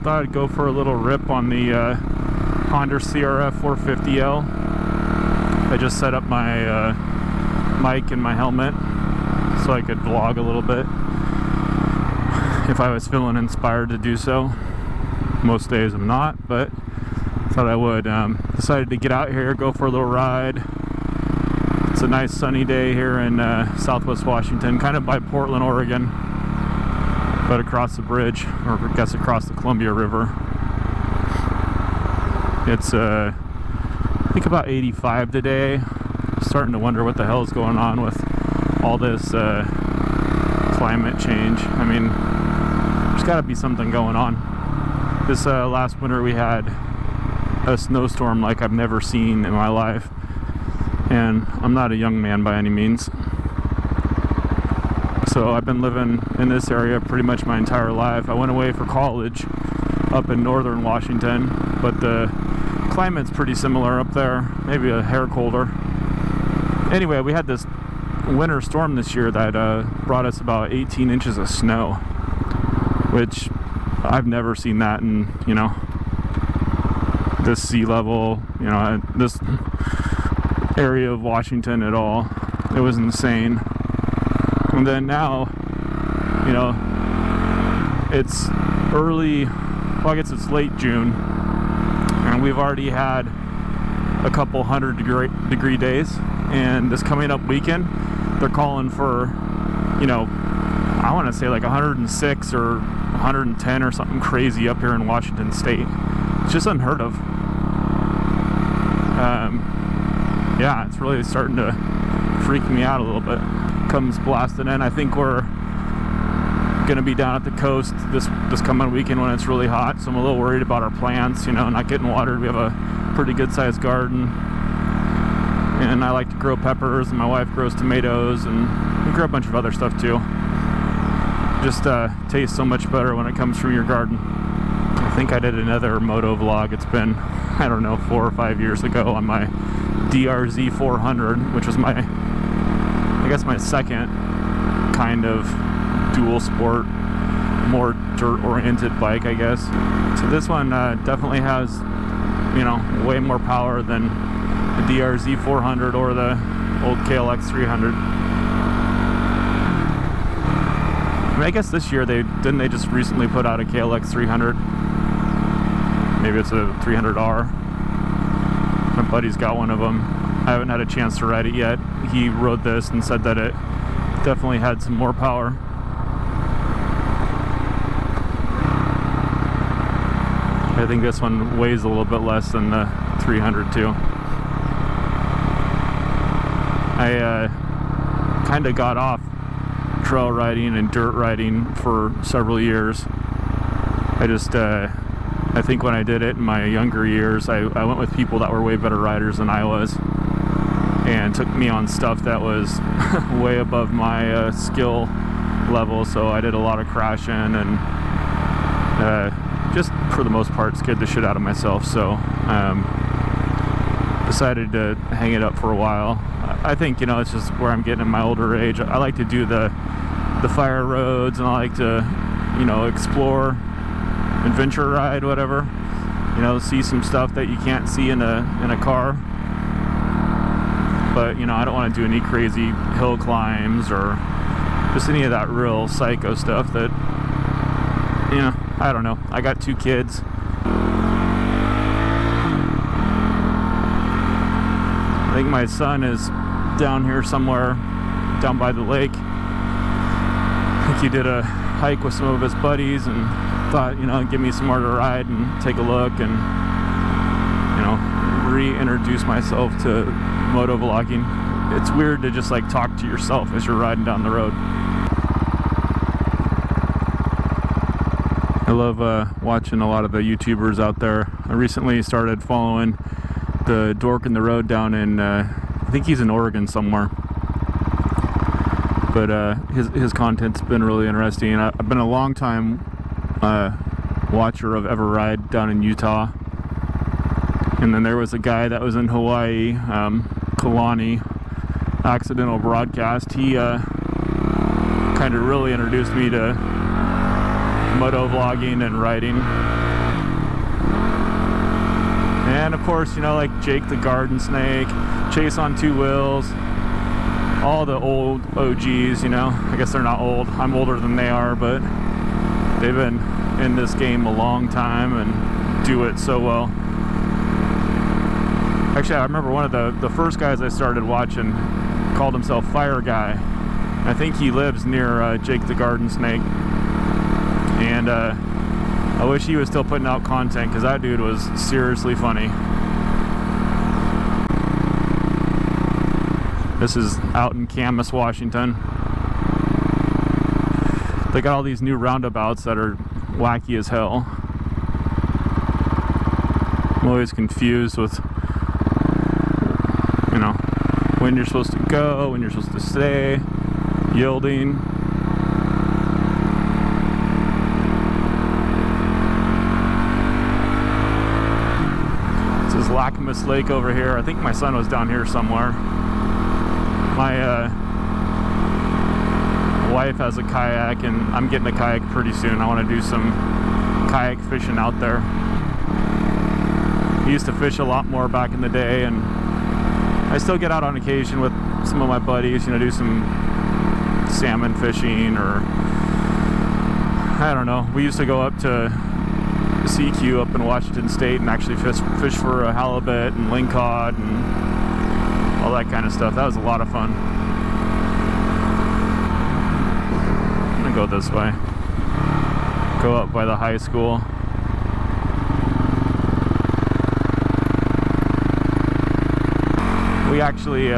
thought I'd go for a little rip on the Honda CRF 450L. I just set up my mic and my helmet so I could vlog a little bit if I was feeling inspired to do so. Most days I'm not, but thought I would. Decided to get out here, go for a little ride. It's a nice sunny day here in Southwest Washington, kind of by Portland, Oregon, but across the bridge, or I guess across the Columbia River. It's I think about 85 today. Starting to wonder what the hell is going on with all this climate change. I mean, there's got to be something going on. This last winter we had a snowstorm like I've never seen in my life, and I'm not a young man by any means, so I've been living in this area pretty much my entire life. I went away for college up in northern Washington, but the climate's pretty similar up there, maybe a hair colder. Anyway, we had this winter storm this year that brought us about 18 inches of snow, which I've never seen that in, you know, this sea level, you know, this area of Washington at all. It was insane. And then now, you know, it's early, well, I guess it's late June, and we've already had a couple 100-degree days. And this coming up weekend, they're calling for, you know, I want to say like 106 or 110 or something crazy up here in Washington State. It's just unheard of. Yeah, it's really starting to freak me out a little bit. Comes blasting in. I think we're gonna be down at the coast this coming weekend when it's really hot, so I'm a little worried about our plants, you know, not getting watered. We have a pretty good sized garden, and I like to grow peppers, and my wife grows tomatoes, and we grow a bunch of other stuff too. Just tastes so much better when it comes from your garden. I think I did another moto vlog. It's been, I don't know, 4 or 5 years ago on my DRZ 400, which was my, I guess my second kind of dual sport, more dirt oriented bike, I guess. So this one definitely has, you know, way more power than the DRZ 400 or the old KLX 300. I mean, I guess this year they just recently put out a KLX 300. Maybe it's a 300R. My buddy's got one of them. I haven't had a chance to ride it yet. He rode this and said that it definitely had some more power. I think this one weighs a little bit less than the 300 too. I kind of got off trail riding and dirt riding for several years. I just, I think when I did it in my younger years, I went with people that were way better riders than I was, and took me on stuff that was way above my skill level, so I did a lot of crashing and just for the most part scared the shit out of myself, so decided to hang it up for a while. I think, you know, it's just where I'm getting in my older age. I like to do the fire roads, and I like to, you know, explore, adventure ride, whatever, you know, see some stuff that you can't see in a car. But, you know, I don't want to do any crazy hill climbs or just any of that real psycho stuff that, you know, I don't know. I got 2 kids. I think my son is down here somewhere, down by the lake. I think he did a hike with some of his buddies and thought, you know, give me some more to ride and take a look and, you know, reintroduce myself to moto vlogging. It's weird to just like talk to yourself as you're riding down the road. I love watching a lot of the YouTubers out there. I recently started following the dork in the road down in, I think he's in Oregon somewhere. But his content's been really interesting. I've been a long time watcher of Everride down in Utah. And then there was a guy that was in Hawaii, Kalani, Accidental Broadcast. He kind of really introduced me to moto vlogging and riding. And of course, you know, like Jake the Garden Snake, Chase on Two Wheels, all the old OGs, you know. I guess they're not old. I'm older than they are, but they've been in this game a long time and do it so well. Actually, I remember one of the first guys I started watching called himself Fire Guy. I think he lives near Jake the Garden Snake. And I wish he was still putting out content, because that dude was seriously funny. This is out in Camas, Washington. They got all these new roundabouts that are wacky as hell. I'm always confused with, you know, when you're supposed to go, when you're supposed to stay, yielding. This is Lacamas Lake over here. I think my son was down here somewhere. My wife has a kayak, and I'm getting a kayak pretty soon. I want to do some kayak fishing out there. I used to fish a lot more back in the day, and I still get out on occasion with some of my buddies, you know, do some salmon fishing, or I don't know. We used to go up to CQ up in Washington State and actually fish for a halibut and lingcod and all that kind of stuff. That was a lot of fun. I'm gonna go this way. Go up by the high school. We actually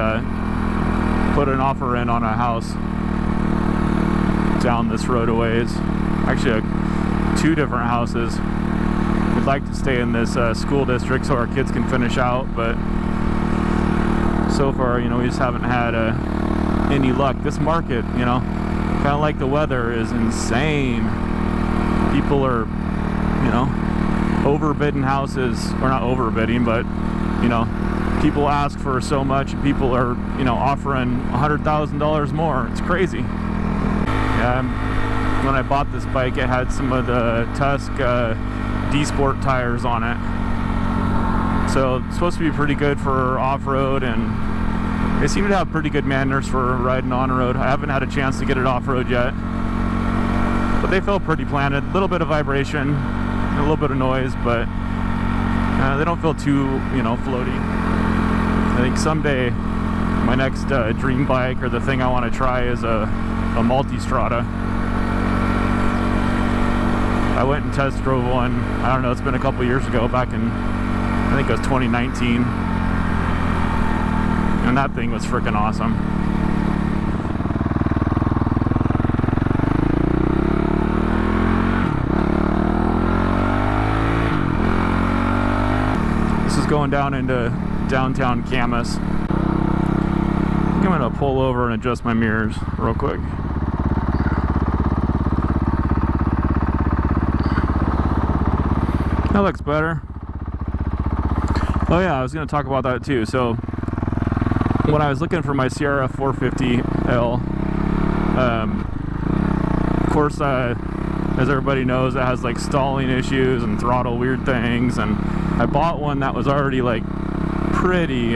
put an offer in on a house down this road a ways. Actually, two different houses. We'd like to stay in this school district so our kids can finish out, but so far, you know, we just haven't had any luck. This market, you know, kind of like the weather, is insane. People are, you know, overbidding houses, or not overbidding, but, you know, people ask for so much, and people are, you know, offering $100,000 more. It's crazy. Yeah, when I bought this bike, it had some of the Tusk D-Sport tires on it. So it's supposed to be pretty good for off-road, and they seem to have pretty good manners for riding on-road. I haven't had a chance to get it off-road yet, but they feel pretty planted. A little bit of vibration, a little bit of noise, but they don't feel too, you know, floaty. I think someday my next dream bike, or the thing I want to try, is a multi-strata. I went and test drove one, I don't know, it's been a couple years ago, back in, I think it was 2019, and that thing was freaking awesome. This is going down into downtown Camas. I think I'm gonna pull over and adjust my mirrors real quick. That looks better. Oh yeah, I was going to talk about that too. So when I was looking for my Sierra 450L, of course, as everybody knows, it has like stalling issues and throttle weird things, and I bought one that was already like pretty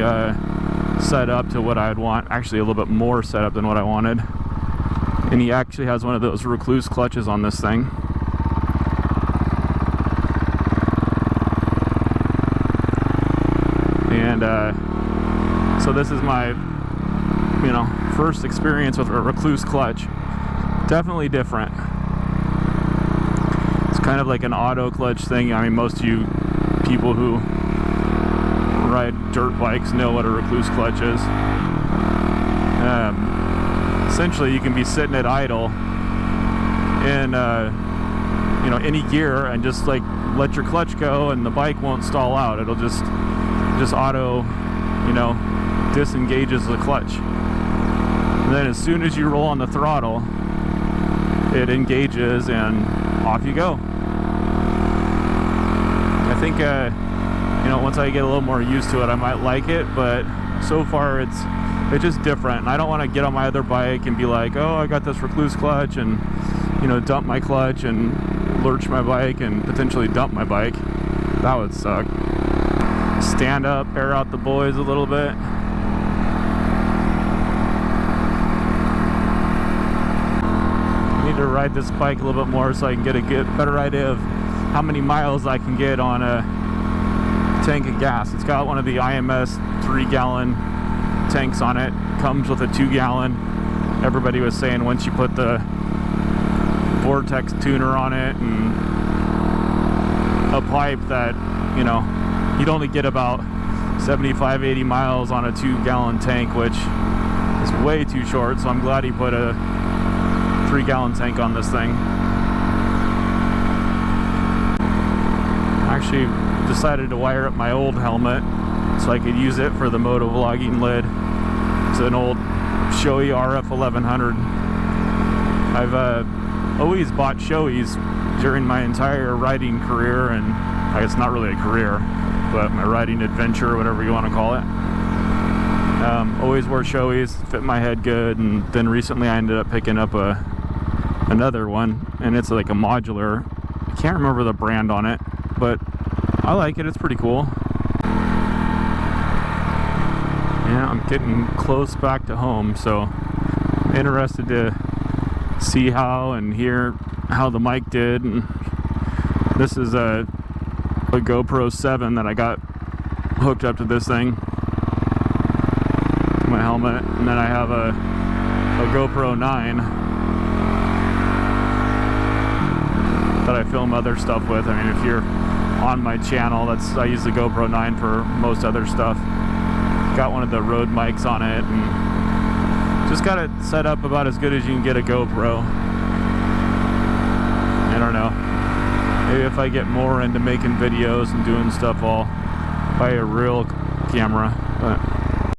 set up to what I'd want. Actually a little bit more set up than what I wanted. And he actually has one of those recluse clutches on this thing. And so this is my, you know, first experience with a recluse clutch. Definitely different. It's kind of like an auto clutch thing. I mean, most of you people who ride dirt bikes know what a recluse clutch is. Essentially, you can be sitting at idle in, you know, any gear, and just like let your clutch go, and the bike won't stall out. It'll just auto, you know, disengages the clutch. And then as soon as you roll on the throttle, it engages and off you go. I think, you know, once I get a little more used to it, I might like it, but so far it's just different. And I don't want to get on my other bike and be like, oh, I got this recluse clutch, and, you know, dump my clutch and lurch my bike and potentially dump my bike. That would suck. stand up, air out the boys a little bit. I need to ride this bike a little bit more so I can get a better idea of how many miles I can get on a tank of gas. It's got one of the IMS 3-gallon tanks on it. Comes with a 2-gallon. Everybody was saying once you put the Vortex tuner on it and a pipe that, you know, you'd only get about 75-80 miles on a 2-gallon tank, which is way too short. So I'm glad he put a 3-gallon tank on this thing. Actually decided to wire up my old helmet so I could use it for the motovlogging lid. It's an old Shoei RF 1100. I've always bought Shoeis during my entire riding career, and I guess not really a career, but my riding adventure, or whatever you want to call it. Always wore Shoeis, fit my head good, and then recently I ended up picking up another one, and it's like a modular. I can't remember the brand on it, but I like it. It's pretty cool. Yeah, I'm getting close back to home, so I'm interested to see how and hear how the mic did. And this is a GoPro 7 that I got hooked up to this thing, my helmet, and then I have a GoPro 9 that I film other stuff with. I mean, if you're on my channel, I use the GoPro 9 for most other stuff. Got one of the Rode mics on it, and just got it set up about as good as you can get a GoPro. I don't know. Maybe if I get more into making videos and doing stuff, I'll buy a real camera. But